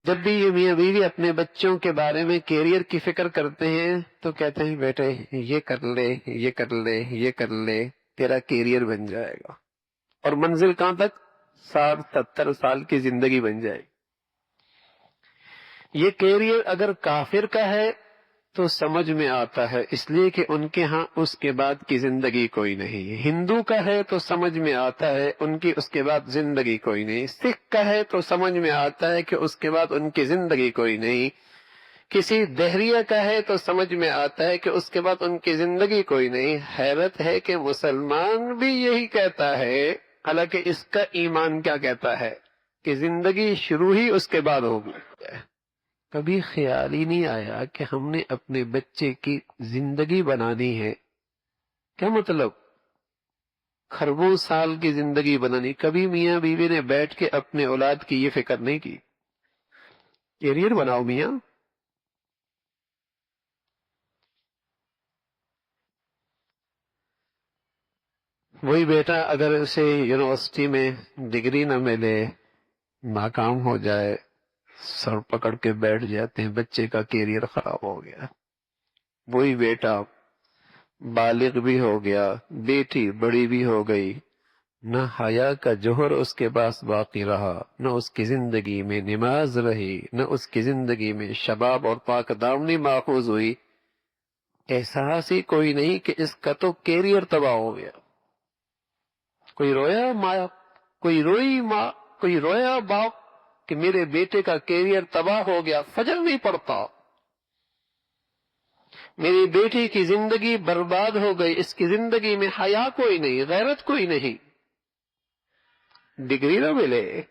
جب بھی یہ میاں بیوی اپنے بچوں کے بارے میں کیریئر کی فکر کرتے ہیں تو کہتے ہیں بیٹے یہ کر لے، یہ کر لے، یہ کر لے، تیرا کیریئر بن جائے گا، اور منزل کہاں تک؟ 60-70 سال کی زندگی بن جائے گی۔ یہ کیریئر اگر کافر کا ہے تو سمجھ میں آتا ہے، اس لیے کہ ان کے ہاں اس کے بعد کی زندگی کوئی نہیں۔ ہندو کا ہے تو سمجھ میں آتا ہے ان کی اس کے بعد زندگی کوئی نہیں۔ سکھ کا ہے تو سمجھ میں آتا ہے کہ اس کے بعد ان کی زندگی کوئی نہیں۔ کسی دہریہ کا ہے تو سمجھ میں آتا ہے کہ اس کے بعد ان کی زندگی کوئی نہیں۔ حیرت ہے کہ مسلمان بھی یہی کہتا ہے، حالانکہ اس کا ایمان کیا کہتا ہے کہ زندگی شروع ہی اس کے بعد ہوگی۔ کبھی خیال ہی نہیں آیا کہ ہم نے اپنے بچے کی زندگی بنانی ہے۔ کیا مطلب؟ خربوں سال کی زندگی بنانی۔ کبھی میاں بیوی نے بیٹھ کے اپنے اولاد کی یہ فکر نہیں کی؟ کیریئر بناؤ میاں۔ وہی بیٹا اگر اسے یونیورسٹی میں ڈگری نہ ملے، ناکام ہو جائے، سر پکڑ کے بیٹھ جاتے ہیں، بچے کا کیریئر خراب ہو گیا۔ وہی بیٹا بالغ بھی ہو گیا، بیٹی بڑی بھی ہو گئی، نہ حیا کا جوہر اس کے پاس باقی رہا، نہ اس کی زندگی میں نماز رہی، نہ اس کی زندگی میں شباب اور پاک دامنی ماخوذ ہوئی۔ احساس ہی کوئی نہیں کہ اس کا تو کیریئر تباہ ہو گیا۔ کوئی رویا ماں، کوئی روئی ماں، کوئی رویا باپ کہ میرے بیٹے کا کیریئر تباہ ہو گیا، فجر نہیں پڑتا، میری بیٹی کی زندگی برباد ہو گئی، اس کی زندگی میں حیا کوئی نہیں، غیرت کوئی نہیں، ڈگری نہ ملے۔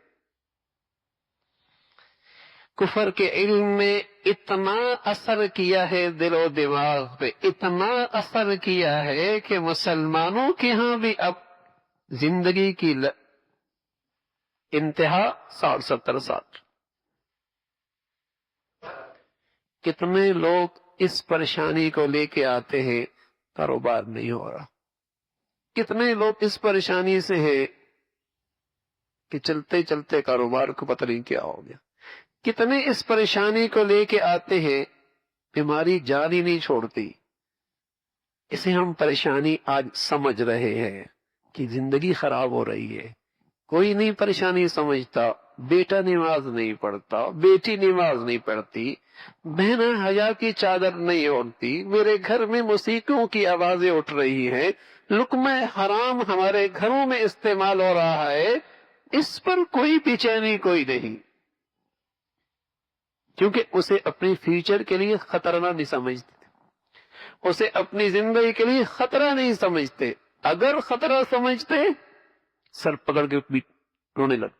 کفر کے علم میں اتنا اثر کیا ہے دل و دماغ پہ، اتنا اثر کیا ہے کہ مسلمانوں کے ہاں بھی اب زندگی کی انتہا 60-70 سال۔ کتنے لوگ اس پریشانی کو لے کے آتے ہیں، کاروبار نہیں ہو رہا۔ کتنے لوگ اس پریشانی سے ہیں کہ چلتے چلتے کاروبار کو پتہ نہیں کیا ہو گیا۔ کتنے اس پریشانی کو لے کے آتے ہیں، بیماری جان ہی نہیں چھوڑتی۔ اسے ہم پریشانی آج سمجھ رہے ہیں کہ زندگی خراب ہو رہی ہے۔ کوئی نہیں پریشانی سمجھتا۔ بیٹا نماز نہیں پڑھتا، بیٹی نماز نہیں پڑھتی، بہنیں حیا کی چادر نہیں اوڑھتی، میرے گھر میں موسیقیوں کی آوازیں اٹھ رہی ہیں، لقمہ حرام ہمارے گھروں میں استعمال ہو رہا ہے، اس پر کوئی بے چینی کوئی نہیں، کیونکہ اسے اپنے فیوچر کے لیے خطرہ نہیں سمجھتے، اسے اپنی زندگی کے لیے خطرہ نہیں سمجھتے۔ اگر خطرہ سمجھتے سر پکڑ کے رونے لگتے۔